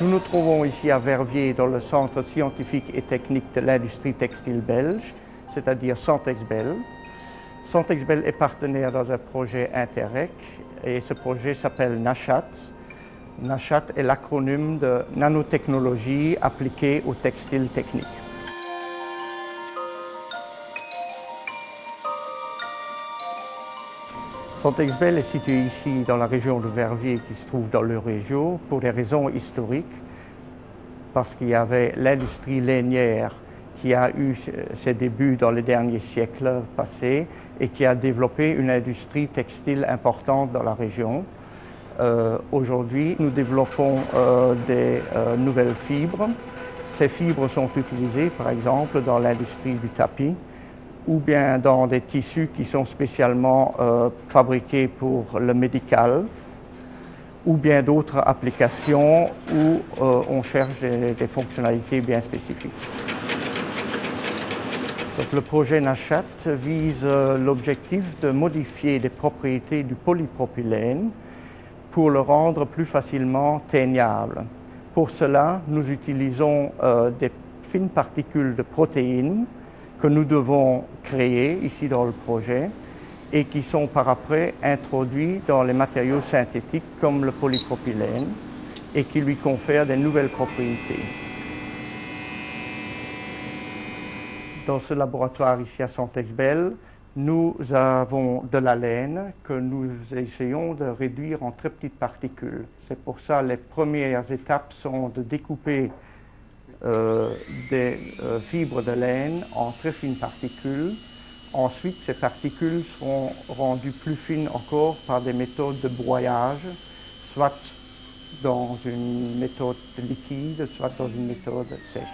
Nous nous trouvons ici à Verviers dans le Centre scientifique et technique de l'industrie textile belge, c'est-à-dire Santexbel. Santexbel est partenaire dans un projet Interreg et ce projet s'appelle NACHAT. NACHAT est l'acronyme de nanotechnologie appliquée au textile technique. Santexbel est situé ici dans la région de Verviers qui se trouve dans l'Eurégio pour des raisons historiques, parce qu'il y avait l'industrie lainière qui a eu ses débuts dans les derniers siècles passés et qui a développé une industrie textile importante dans la région. Aujourd'hui, nous développons des nouvelles fibres. Ces fibres sont utilisées par exemple dans l'industrie du tapis ou bien dans des tissus qui sont spécialement fabriqués pour le médical, ou bien d'autres applications où on cherche des fonctionnalités bien spécifiques. Donc, le projet NACHAT vise l'objectif de modifier les propriétés du polypropylène pour le rendre plus facilement teignable. Pour cela, nous utilisons des fines particules de protéines que nous devons créer ici dans le projet et qui sont par après introduits dans les matériaux synthétiques comme le polypropylène et qui lui confèrent des nouvelles propriétés. Dans ce laboratoire ici à Santexbel, nous avons de la laine que nous essayons de réduire en très petites particules. C'est pour ça que les premières étapes sont de découper des fibres de laine en très fines particules. Ensuite, ces particules seront rendues plus fines encore par des méthodes de broyage, soit dans une méthode liquide, soit dans une méthode sèche.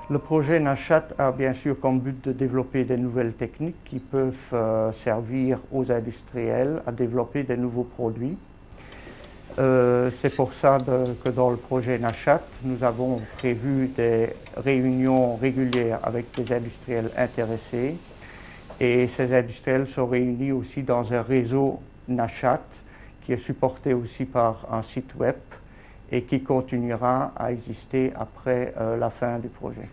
Le projet NACHAT a bien sûr comme but de développer des nouvelles techniques qui peuvent servir aux industriels à développer des nouveaux produits. C'est pour ça que dans le projet NACHAT, nous avons prévu des réunions régulières avec des industriels intéressés. Et ces industriels sont réunis aussi dans un réseau NACHAT qui est supporté aussi par un site web et qui continuera à exister après la fin du projet.